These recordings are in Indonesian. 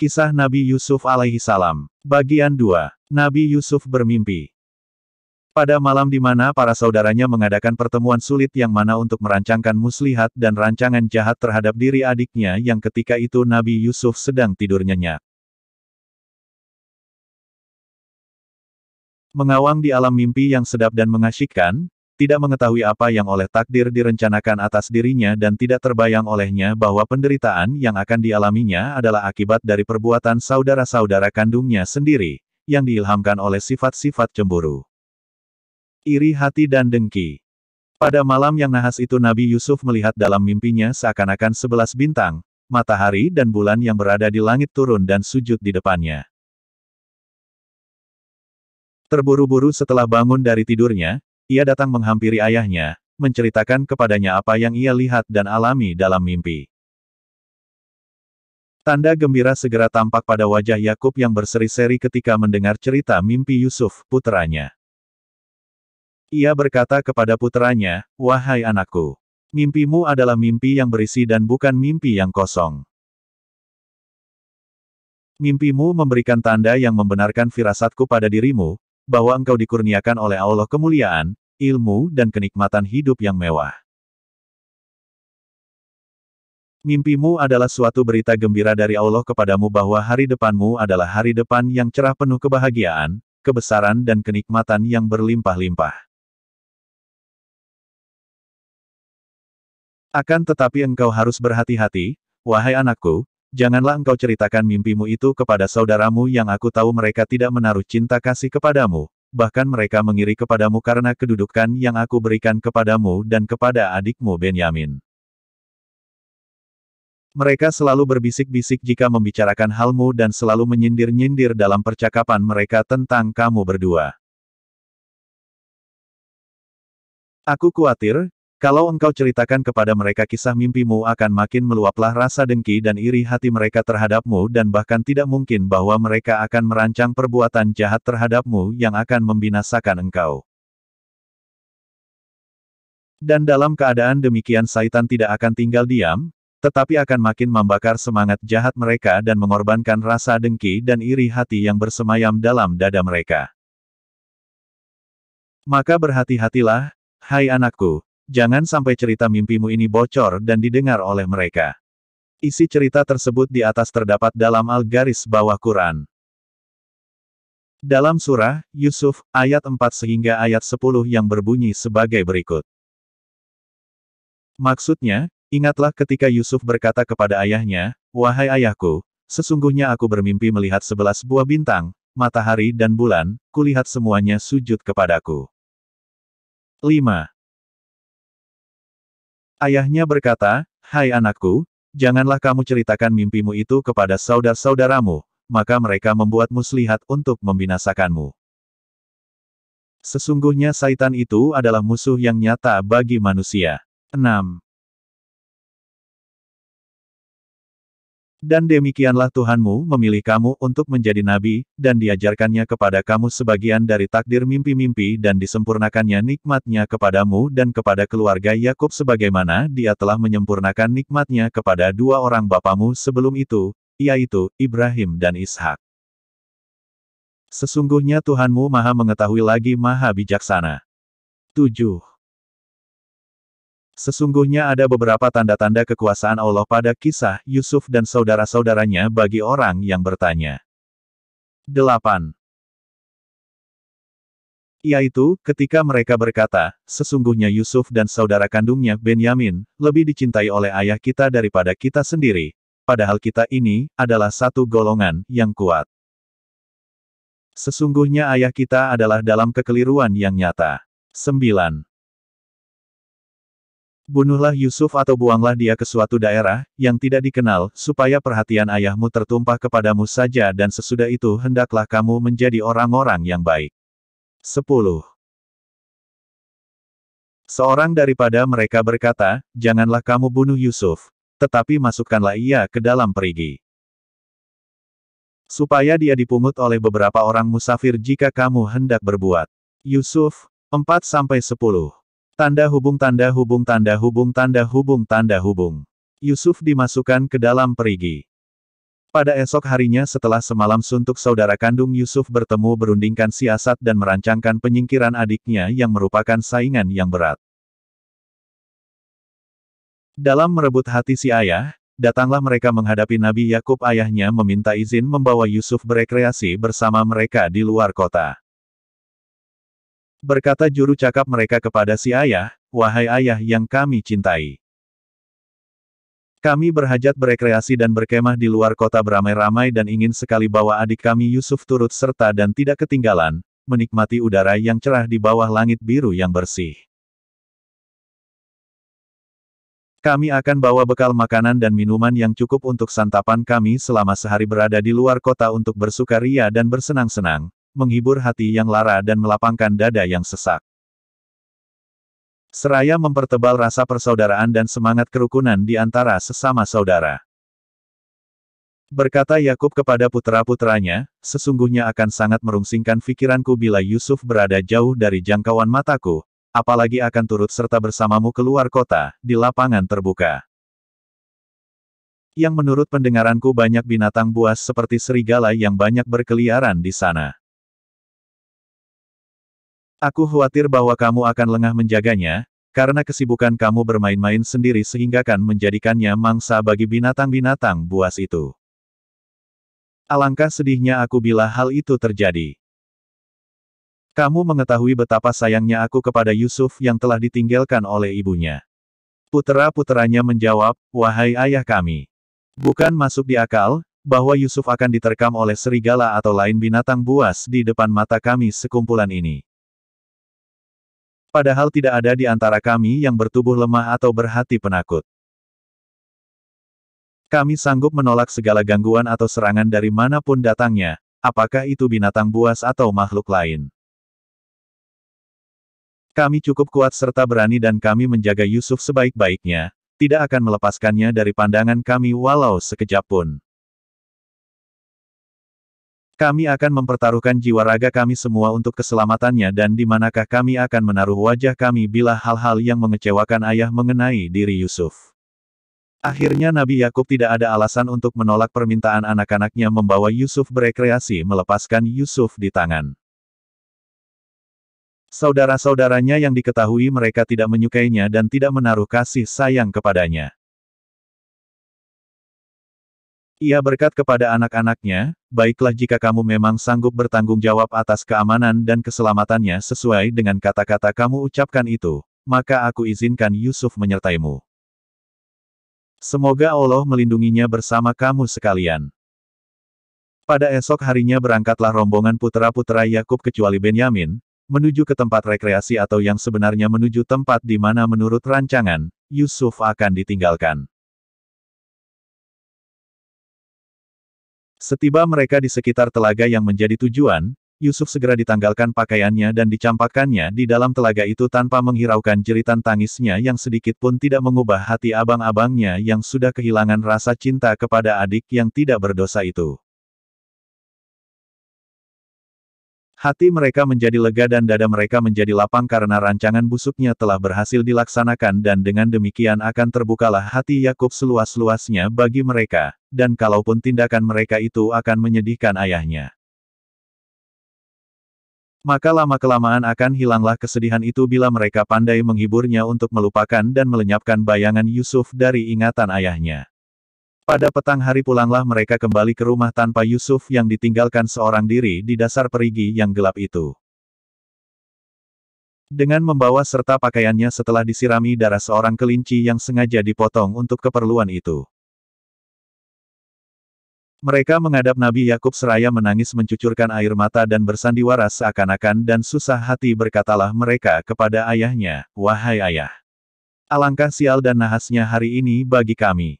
Kisah Nabi Yusuf alaihi salam. Bagian 2. Nabi Yusuf bermimpi. Pada malam di mana para saudaranya mengadakan pertemuan sulit yang mana untuk merancangkan muslihat dan rancangan jahat terhadap diri adiknya yang ketika itu Nabi Yusuf sedang tidur nyenyak. Mengawang di alam mimpi yang sedap dan mengasyikkan, tidak mengetahui apa yang oleh takdir direncanakan atas dirinya dan tidak terbayang olehnya bahwa penderitaan yang akan dialaminya adalah akibat dari perbuatan saudara-saudara kandungnya sendiri, yang diilhamkan oleh sifat-sifat cemburu, iri hati dan dengki. Pada malam yang nahas itu Nabi Yusuf melihat dalam mimpinya seakan-akan 11 bintang, matahari dan bulan yang berada di langit turun dan sujud di depannya. Terburu-buru setelah bangun dari tidurnya, ia datang menghampiri ayahnya, menceritakan kepadanya apa yang ia lihat dan alami dalam mimpi. Tanda gembira segera tampak pada wajah Yakub yang berseri-seri ketika mendengar cerita mimpi Yusuf, puteranya. Ia berkata kepada puteranya, "Wahai anakku, mimpimu adalah mimpi yang berisi dan bukan mimpi yang kosong. Mimpimu memberikan tanda yang membenarkan firasatku pada dirimu, bahwa engkau dikurniakan oleh Allah kemuliaan, ilmu dan kenikmatan hidup yang mewah. Mimpimu adalah suatu berita gembira dari Allah kepadamu bahwa hari depanmu adalah hari depan yang cerah penuh kebahagiaan, kebesaran dan kenikmatan yang berlimpah-limpah. Akan tetapi engkau harus berhati-hati, wahai anakku, janganlah engkau ceritakan mimpimu itu kepada saudaramu yang aku tahu mereka tidak menaruh cinta kasih kepadamu, bahkan mereka mengiri kepadamu karena kedudukan yang aku berikan kepadamu dan kepada adikmu Benyamin. Mereka selalu berbisik-bisik jika membicarakan halmu dan selalu menyindir-nyindir dalam percakapan mereka tentang kamu berdua. Aku khawatir, kalau engkau ceritakan kepada mereka kisah mimpimu akan makin meluaplah rasa dengki dan iri hati mereka terhadapmu dan bahkan tidak mungkin bahwa mereka akan merancang perbuatan jahat terhadapmu yang akan membinasakan engkau. Dan dalam keadaan demikian Saitan tidak akan tinggal diam, tetapi akan makin membakar semangat jahat mereka dan mengorbankan rasa dengki dan iri hati yang bersemayam dalam dada mereka. Maka berhati-hatilah, hai anakku. Jangan sampai cerita mimpimu ini bocor dan didengar oleh mereka. Isi cerita tersebut di atas terdapat dalam al-garis bawah Quran. Dalam surah Yusuf, ayat 4 hingga ayat 10 yang berbunyi sebagai berikut. Maksudnya, ingatlah ketika Yusuf berkata kepada ayahnya, "Wahai ayahku, sesungguhnya aku bermimpi melihat 11 buah bintang, matahari dan bulan, kulihat semuanya sujud kepadaku." 5. Ayahnya berkata, "Hai anakku, janganlah kamu ceritakan mimpimu itu kepada saudara-saudaramu, maka mereka membuat muslihat untuk membinasakanmu. Sesungguhnya Saitan itu adalah musuh yang nyata bagi manusia." 6. Dan demikianlah Tuhanmu memilih kamu untuk menjadi nabi, dan diajarkannya kepada kamu sebagian dari takdir mimpi-mimpi dan disempurnakannya nikmatnya kepadamu dan kepada keluarga Yakub sebagaimana dia telah menyempurnakan nikmatnya kepada dua orang bapamu sebelum itu, yaitu Ibrahim dan Ishak. Sesungguhnya Tuhanmu maha mengetahui lagi maha bijaksana. 7. Sesungguhnya ada beberapa tanda-tanda kekuasaan Allah pada kisah Yusuf dan saudara-saudaranya bagi orang yang bertanya. 8. Yaitu, ketika mereka berkata, "Sesungguhnya Yusuf dan saudara kandungnya Benyamin, lebih dicintai oleh ayah kita daripada kita sendiri, padahal kita ini adalah satu golongan yang kuat. Sesungguhnya ayah kita adalah dalam kekeliruan yang nyata." 9. Bunuhlah Yusuf atau buanglah dia ke suatu daerah, yang tidak dikenal, supaya perhatian ayahmu tertumpah kepadamu saja dan sesudah itu hendaklah kamu menjadi orang-orang yang baik. 10. Seorang daripada mereka berkata, "Janganlah kamu bunuh Yusuf, tetapi masukkanlah ia ke dalam perigi, supaya dia dipungut oleh beberapa orang musafir jika kamu hendak berbuat." Yusuf 4-10. Tanda hubung tanda hubung tanda hubung tanda hubung tanda hubung. Yusuf dimasukkan ke dalam perigi. Pada esok harinya setelah semalam suntuk saudara kandung Yusuf bertemu berundingkan siasat dan merancangkan penyingkiran adiknya yang merupakan saingan yang berat. Dalam merebut hati si ayah, datanglah mereka menghadapi Nabi Yakub ayahnya meminta izin membawa Yusuf berekreasi bersama mereka di luar kota. Berkata juru cakap mereka kepada si ayah, "Wahai ayah yang kami cintai. Kami berhajat berekreasi dan berkemah di luar kota beramai-ramai dan ingin sekali bawa adik kami Yusuf turut serta dan tidak ketinggalan, menikmati udara yang cerah di bawah langit biru yang bersih. Kami akan bawa bekal makanan dan minuman yang cukup untuk santapan kami selama sehari berada di luar kota untuk bersukaria dan bersenang-senang, menghibur hati yang lara dan melapangkan dada yang sesak. Seraya mempertebal rasa persaudaraan dan semangat kerukunan di antara sesama saudara." Berkata Yakub kepada putra-putranya, "Sesungguhnya akan sangat merungsingkan pikiranku bila Yusuf berada jauh dari jangkauan mataku, apalagi akan turut serta bersamamu keluar kota, di lapangan terbuka. Yang menurut pendengaranku banyak binatang buas seperti serigala yang banyak berkeliaran di sana. Aku khawatir bahwa kamu akan lengah menjaganya, karena kesibukan kamu bermain-main sendiri sehingga kan menjadikannya mangsa bagi binatang-binatang buas itu. Alangkah sedihnya aku bila hal itu terjadi. Kamu mengetahui betapa sayangnya aku kepada Yusuf yang telah ditinggalkan oleh ibunya." Putera-puteranya menjawab, "Wahai ayah kami. Bukan masuk di akal, bahwa Yusuf akan diterkam oleh serigala atau lain binatang buas di depan mata kami sekumpulan ini. Padahal tidak ada di antara kami yang bertubuh lemah atau berhati penakut. Kami sanggup menolak segala gangguan atau serangan dari manapun datangnya, apakah itu binatang buas atau makhluk lain. Kami cukup kuat serta berani dan kami menjaga Yusuf sebaik-baiknya, tidak akan melepaskannya dari pandangan kami walau sekejap pun. Kami akan mempertaruhkan jiwa raga kami semua untuk keselamatannya dan di manakah kami akan menaruh wajah kami bila hal-hal yang mengecewakan ayah mengenai diri Yusuf." Akhirnya Nabi Yakub tidak ada alasan untuk menolak permintaan anak-anaknya membawa Yusuf berekreasi melepaskan Yusuf di tangan. Saudara-saudaranya yang diketahui mereka tidak menyukainya dan tidak menaruh kasih sayang kepadanya. Ia berkata kepada anak-anaknya, "Baiklah jika kamu memang sanggup bertanggung jawab atas keamanan dan keselamatannya sesuai dengan kata-kata kamu ucapkan itu, maka aku izinkan Yusuf menyertaimu. Semoga Allah melindunginya bersama kamu sekalian." Pada esok harinya berangkatlah rombongan putera-putera Yakub kecuali Benyamin, menuju ke tempat rekreasi atau yang sebenarnya menuju tempat di mana menurut rancangan, Yusuf akan ditinggalkan. Setiba mereka di sekitar telaga yang menjadi tujuan, Yusuf segera ditanggalkan pakaiannya dan dicampakkannya di dalam telaga itu tanpa menghiraukan jeritan tangisnya yang sedikit pun tidak mengubah hati abang-abangnya yang sudah kehilangan rasa cinta kepada adik yang tidak berdosa itu. Hati mereka menjadi lega dan dada mereka menjadi lapang karena rancangan busuknya telah berhasil dilaksanakan dan dengan demikian akan terbukalah hati Yakub seluas-luasnya bagi mereka, dan kalaupun tindakan mereka itu akan menyedihkan ayahnya, maka lama-kelamaan akan hilanglah kesedihan itu bila mereka pandai menghiburnya untuk melupakan dan melenyapkan bayangan Yusuf dari ingatan ayahnya. Pada petang hari pulanglah mereka kembali ke rumah tanpa Yusuf yang ditinggalkan seorang diri di dasar perigi yang gelap itu. Dengan membawa serta pakaiannya setelah disirami darah seorang kelinci yang sengaja dipotong untuk keperluan itu. Mereka menghadap Nabi Yakub seraya menangis mencucurkan air mata dan bersandiwara seakan-akan dan susah hati berkatalah mereka kepada ayahnya, "Wahai ayah, alangkah sial dan nahasnya hari ini bagi kami.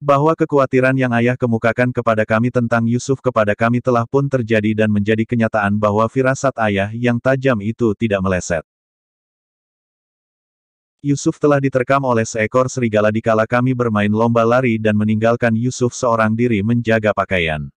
Bahwa kekhawatiran yang ayah kemukakan kepada kami tentang Yusuf kepada kami telah pun terjadi dan menjadi kenyataan bahwa firasat ayah yang tajam itu tidak meleset. Yusuf telah diterkam oleh seekor serigala dikala kami bermain lomba lari dan meninggalkan Yusuf seorang diri menjaga pakaian.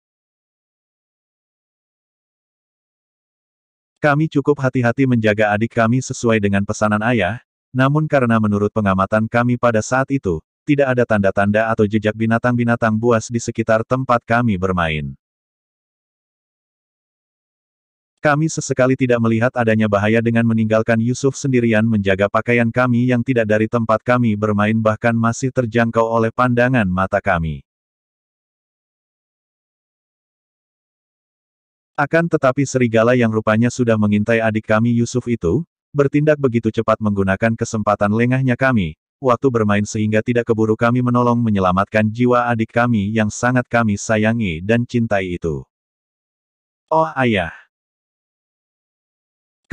Kami cukup hati-hati menjaga adik kami sesuai dengan pesanan ayah, namun karena menurut pengamatan kami pada saat itu, tidak ada tanda-tanda atau jejak binatang-binatang buas di sekitar tempat kami bermain. Kami sesekali tidak melihat adanya bahaya dengan meninggalkan Yusuf sendirian menjaga pakaian kami yang tidak dari tempat kami bermain bahkan masih terjangkau oleh pandangan mata kami. Akan tetapi serigala yang rupanya sudah mengintai adik kami Yusuf itu, bertindak begitu cepat menggunakan kesempatan lengahnya kami, waktu bermain sehingga tidak keburu kami menolong menyelamatkan jiwa adik kami yang sangat kami sayangi dan cintai itu. Oh ayah!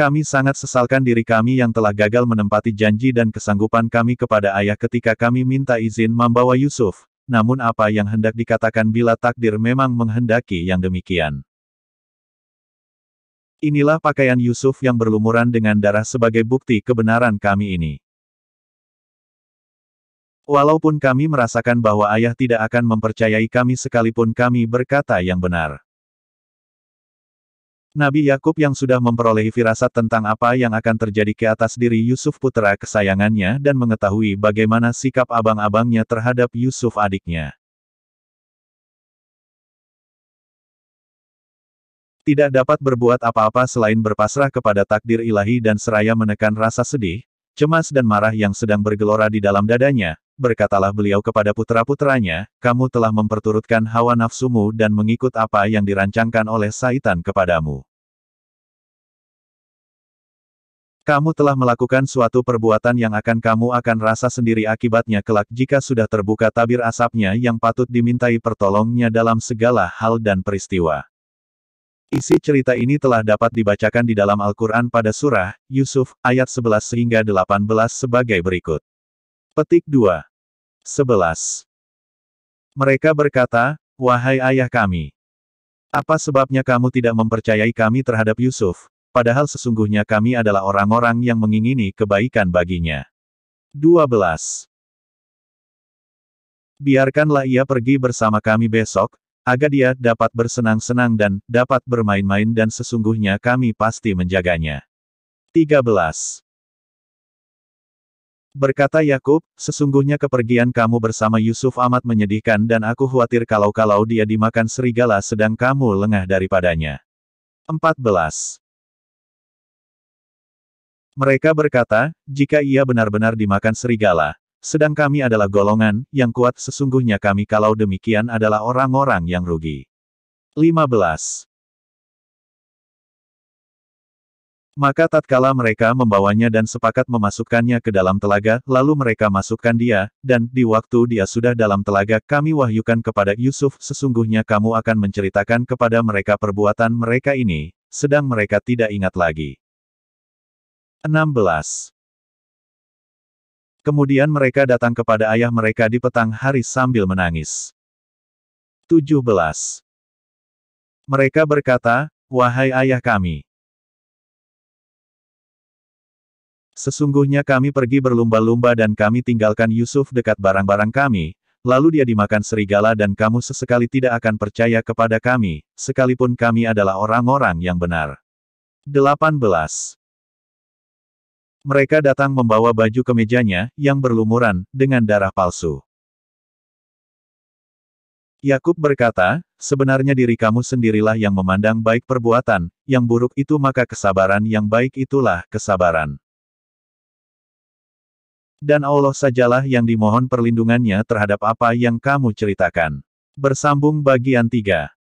Kami sangat sesalkan diri kami yang telah gagal menempati janji dan kesanggupan kami kepada ayah ketika kami minta izin membawa Yusuf, namun apa yang hendak dikatakan bila takdir memang menghendaki yang demikian. Inilah pakaian Yusuf yang berlumuran dengan darah sebagai bukti kebenaran kami ini. Walaupun kami merasakan bahwa ayah tidak akan mempercayai kami sekalipun kami berkata yang benar. Nabi Yakub yang sudah memperolehi firasat tentang apa yang akan terjadi ke atas diri Yusuf putra kesayangannya dan mengetahui bagaimana sikap abang-abangnya terhadap Yusuf adiknya. Tidak dapat berbuat apa-apa selain berpasrah kepada takdir ilahi dan seraya menekan rasa sedih, cemas dan marah yang sedang bergelora di dalam dadanya, berkatalah beliau kepada putra-putranya, kamu telah memperturutkan hawa nafsumu dan mengikut apa yang dirancangkan oleh Syaitan kepadamu. Kamu telah melakukan suatu perbuatan yang kamu akan rasa sendiri akibatnya kelak jika sudah terbuka tabir asapnya yang patut dimintai pertolongnya dalam segala hal dan peristiwa. Isi cerita ini telah dapat dibacakan di dalam Al-Quran pada surah Yusuf, ayat 11 hingga 18 sebagai berikut. Petik 2. 11. Mereka berkata, wahai ayah kami, apa sebabnya kamu tidak mempercayai kami terhadap Yusuf, padahal sesungguhnya kami adalah orang-orang yang mengingini kebaikan baginya. 12. Biarkanlah ia pergi bersama kami besok, agar dia dapat bersenang-senang dan dapat bermain-main dan sesungguhnya kami pasti menjaganya. 13. Berkata Yakub, sesungguhnya kepergian kamu bersama Yusuf amat menyedihkan dan aku khawatir kalau dia dimakan serigala sedang kamu lengah daripadanya. 14. Mereka berkata, jika ia benar-benar dimakan serigala, sedang kami adalah golongan yang kuat sesungguhnya kami kalau demikian adalah orang-orang yang rugi. 15. Maka tatkala mereka membawanya dan sepakat memasukkannya ke dalam telaga, lalu mereka masukkan dia, dan di waktu dia sudah dalam telaga, kami wahyukan kepada Yusuf, sesungguhnya kamu akan menceritakan kepada mereka perbuatan mereka ini, sedang mereka tidak ingat lagi. 16. Kemudian mereka datang kepada ayah mereka di petang hari sambil menangis. 17. Mereka berkata, wahai ayah kami, sesungguhnya kami pergi berlumba-lumba dan kami tinggalkan Yusuf dekat barang-barang kami, lalu dia dimakan serigala dan kamu sesekali tidak akan percaya kepada kami, sekalipun kami adalah orang-orang yang benar. 18. Mereka datang membawa baju kemejanya, yang berlumuran, dengan darah palsu. Yakub berkata, sebenarnya diri kamu sendirilah yang memandang baik perbuatan, yang buruk itu maka kesabaran yang baik itulah kesabaran. Dan Allah sajalah yang dimohon perlindungannya terhadap apa yang kamu ceritakan. Bersambung bagian 3.